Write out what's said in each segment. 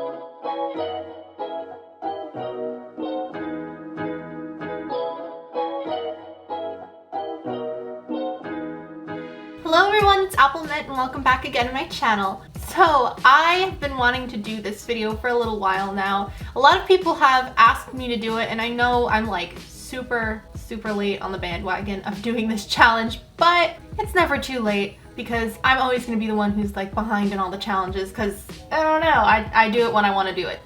Hello everyone, it's appleminte and welcome back again to my channel. So I've been wanting to do this video for a little while now. A lot of people have asked me to do it, and I know I'm like super late on the bandwagon of doing this challenge, but it's never too late because I'm always going to be the one who's like behind in all the challenges because I don't know, I do it when I want to do it.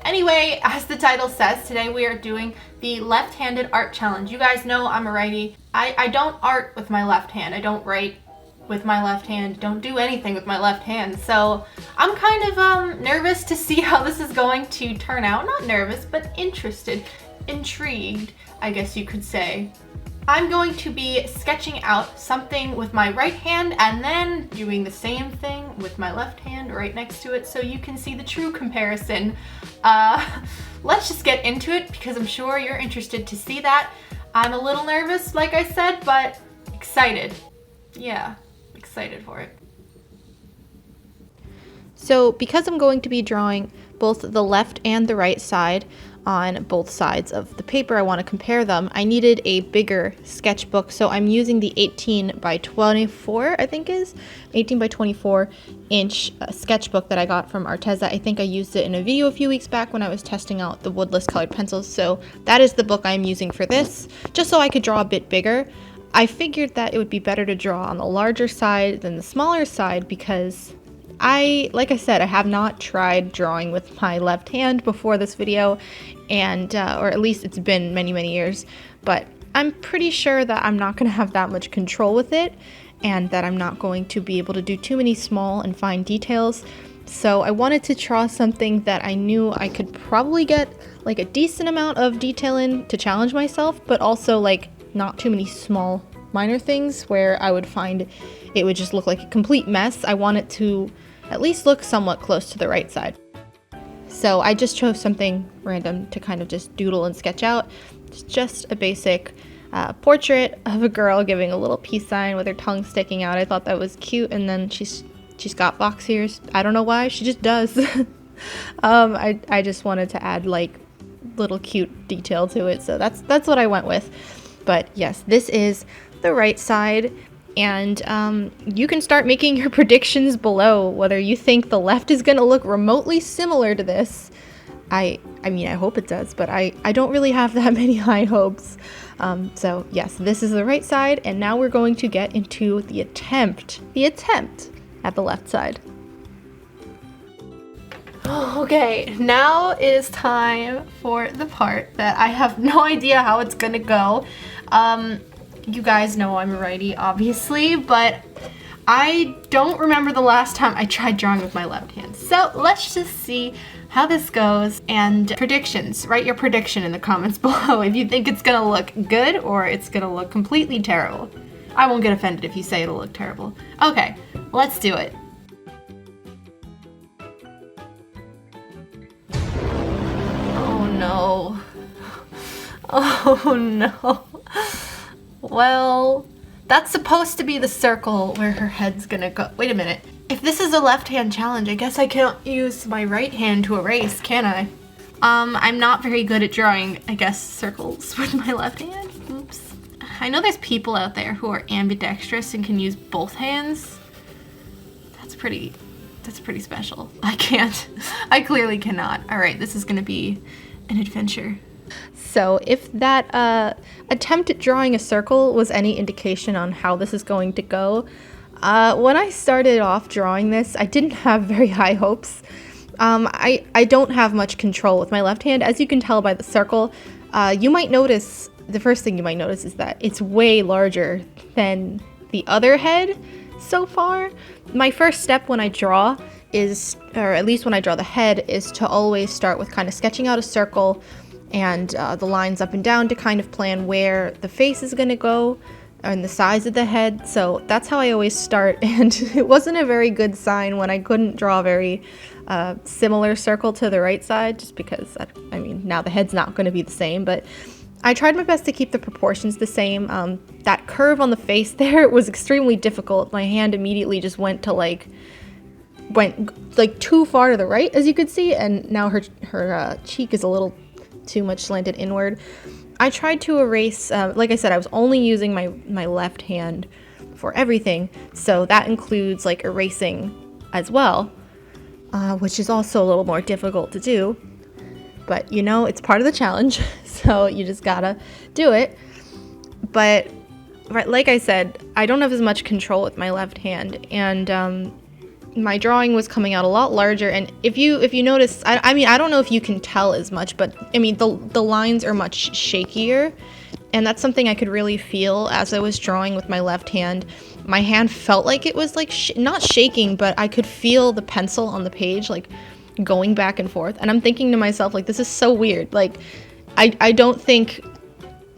Anyway, as the title says, today we are doing the left-handed art challenge. You guys know I'm a righty. I don't art with my left hand. I don't write with my left hand. Don't do anything with my left hand. So I'm kind of nervous to see how this is going to turn out. Not nervous, but interested, intrigued, I guess you could say. I'm going to be sketching out something with my right hand and then doing the same thing with my left hand right next to it so you can see the true comparison. Let's just get into it because I'm sure you're interested to see that. I'm a little nervous, like I said, but excited. Yeah, excited for it. So because I'm going to be drawing both the left and the right side on both sides of the paper, I want to compare them. I needed a bigger sketchbook, so I'm using the 18 by 24, I think is 18 by 24 inch sketchbook that I got from Arteza. I think I used it in a video a few weeks back when I was testing out the woodless colored pencils, so that is the book I'm using for this, just so I could draw a bit bigger. I figured that it would be better to draw on the larger side than the smaller side because like I said, I have not tried drawing with my left hand before this video, and or at least it's been many years, but I'm pretty sure that I'm not going to have that much control with it and that I'm not going to be able to do too many small and fine details. So I wanted to draw something that I knew I could probably get like a decent amount of detail in to challenge myself, but also like not too many small minor things where I would find it would just look like a complete mess. I want it to at least look somewhat close to the right side. So I just chose something random to kind of just doodle and sketch out. It's just a basic portrait of a girl giving a little peace sign with her tongue sticking out. I thought that was cute, and then she's got fox ears. I don't know why, she just does. I just wanted to add like little cute detail to it, so that's what I went with. But yes, this is the right side. And you can start making your predictions below whether you think the left is going to look remotely similar to this. I mean, I hope it does, but I don't really have that many high hopes. So yes, this is the right side, and now we're going to get into the attempt at the left side. Okay, now it is time for the part that I have no idea how it's going to go. You guys know I'm a righty, obviously, but I don't remember the last time I tried drawing with my left hand. So let's just see how this goes, and predictions. Write your prediction in the comments below if you think it's gonna look good or it's gonna look completely terrible. I won't get offended if you say it'll look terrible. Okay, let's do it. Oh no. Oh no. Well, that's supposed to be the circle where her head's gonna go. Wait a minute. If this is a left-hand challenge, I guess I can't use my right hand to erase, can I? I'm not very good at drawing, I guess, circles with my left hand. Oops. I know there's people out there who are ambidextrous and can use both hands. That's pretty special. I can't. I clearly cannot. All right, this is gonna be an adventure. So if that attempt at drawing a circle was any indication on how this is going to go, when I started off drawing this, I didn't have very high hopes. I don't have much control with my left hand, as you can tell by the circle. You might notice, the first thing you might notice is that it's way larger than the other head so far. My first step when I draw is, or at least when I draw the head, is to always start with kind of sketching out a circle and the lines up and down to kind of plan where the face is going to go and the size of the head. So that's how I always start, and it wasn't a very good sign when I couldn't draw a very similar circle to the right side, just because, I mean, now the head's not going to be the same, but I tried my best to keep the proportions the same. That curve on the face there was extremely difficult. My hand immediately just went to like went like too far to the right, as you could see, and now her cheek is a little too much slanted inward. I tried to erase, like I said, I was only using my left hand for everything, so that includes like erasing as well, which is also a little more difficult to do, but you know, it's part of the challenge, so you just gotta do it. But like I said, I don't have as much control with my left hand, and my drawing was coming out a lot larger. And if you notice, I mean, I don't know if you can tell as much, but I mean, the lines are much shakier, and that's something I could really feel as I was drawing with my left hand. My hand felt like it was like not shaking, but I could feel the pencil on the page like going back and forth. And I'm thinking to myself, like, this is so weird. Like, I don't think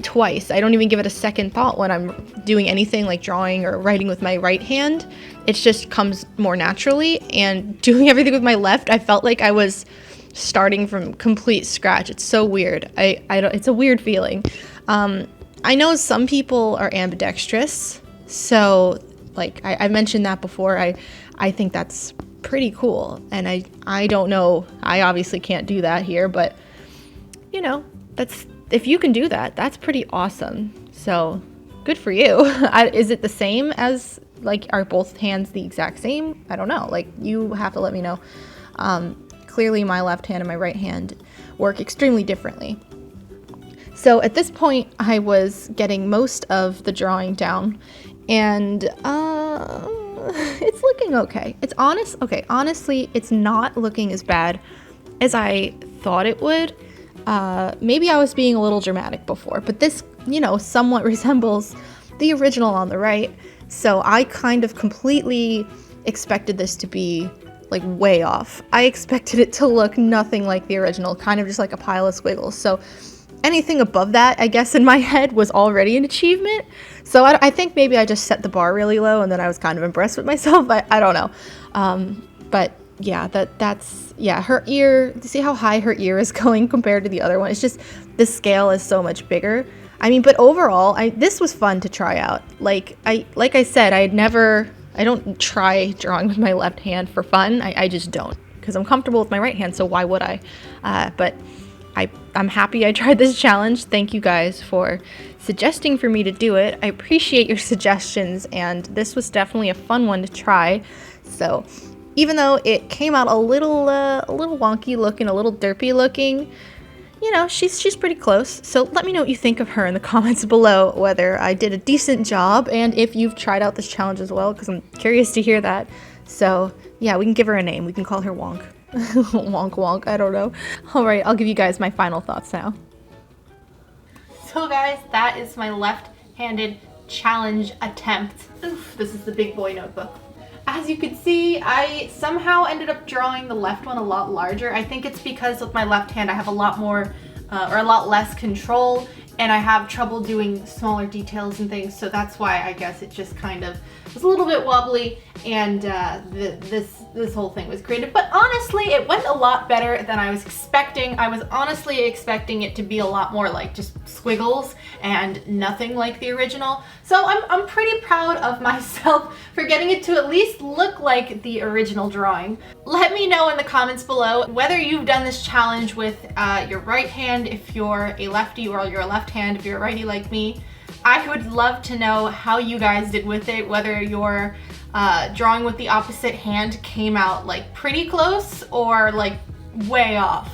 twice. I don't even give it a second thought when I'm doing anything like drawing or writing with my right hand. It just comes more naturally, and doing everything with my left, I felt like I was starting from complete scratch. It's so weird. I don't, it's a weird feeling. I know some people are ambidextrous, so like I mentioned that before. I think that's pretty cool, and I don't know. I obviously can't do that here, but you know, that's, if you can do that, that's pretty awesome. So good for you. Is it the same as, like, are both hands the exact same? I don't know. Like, you have to let me know. Clearly my left hand and my right hand work extremely differently. So at this point, I was getting most of the drawing down, and it's looking okay. It's honest. Okay, honestly, it's not looking as bad as I thought it would. Maybe I was being a little dramatic before, but this, you know, somewhat resembles the original on the right. So I kind of completely expected this to be like way off. I expected it to look nothing like the original, kind of just like a pile of squiggles. So anything above that, I guess, in my head was already an achievement. So I think maybe I just set the bar really low, and then I was kind of impressed with myself. I don't know. But yeah, that's her ear. See how high her ear is going compared to the other one? It's just, the scale is so much bigger. I mean, but overall, this was fun to try out. Like I said, I don't try drawing with my left hand for fun. I just don't, because I'm comfortable with my right hand, so why would I? But I'm happy I tried this challenge. Thank you guys for suggesting for me to do it. I appreciate your suggestions, and this was definitely a fun one to try. So even though it came out a little wonky looking, a little derpy looking, you know, she's pretty close. So let me know what you think of her in the comments below, whether I did a decent job, and if you've tried out this challenge as well, because I'm curious to hear that. So yeah, we can give her a name. We can call her Wonk. Wonk wonk, I don't know. Alright, I'll give you guys my final thoughts now. So guys, that is my left-handed challenge attempt. Oof, this is the big boy notebook. As you can see, I somehow ended up drawing the left one a lot larger. I think it's because with my left hand I have a lot more, or a lot less control, and I have trouble doing smaller details and things, so that's why I guess it just kind of was a little bit wobbly, and this whole thing was created. But honestly, it went a lot better than I was expecting. I was honestly expecting it to be a lot more like just squiggles and nothing like the original. So I'm pretty proud of myself for getting it to at least look like the original drawing. Let me know in the comments below whether you've done this challenge with your right hand if you're a lefty, or you're a left hand if you're a righty like me. I would love to know how you guys did with it, whether your drawing with the opposite hand came out like pretty close or like way off.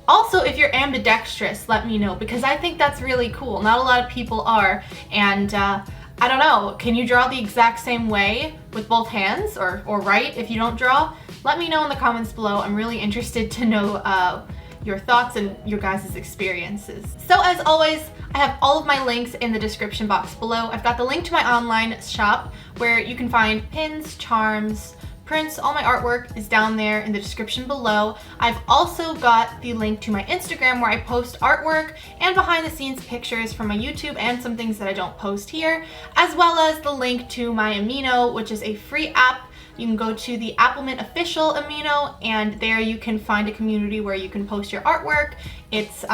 Also, if you're ambidextrous, let me know, because I think that's really cool. Not a lot of people are, and I don't know, can you draw the exact same way with both hands, or right if you don't draw? Let me know in the comments below. I'm really interested to know your thoughts and your guys' experiences. So as always, I have all of my links in the description box below. I've got the link to my online shop where you can find pins, charms, prints, all my artwork is down there in the description below. I've also got the link to my Instagram where I post artwork and behind the scenes pictures from my YouTube and some things that I don't post here, as well as the link to my Amino, which is a free app. You can go to the Appleminte official Amino, and there you can find a community where you can post your artwork. It's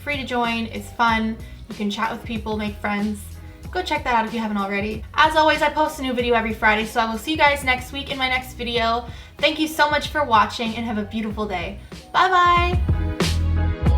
free to join, it's fun, you can chat with people, make friends, Go check that out if you haven't already. As always, I post a new video every Friday, so I will see you guys next week in my next video. Thank you so much for watching and have a beautiful day. Bye bye!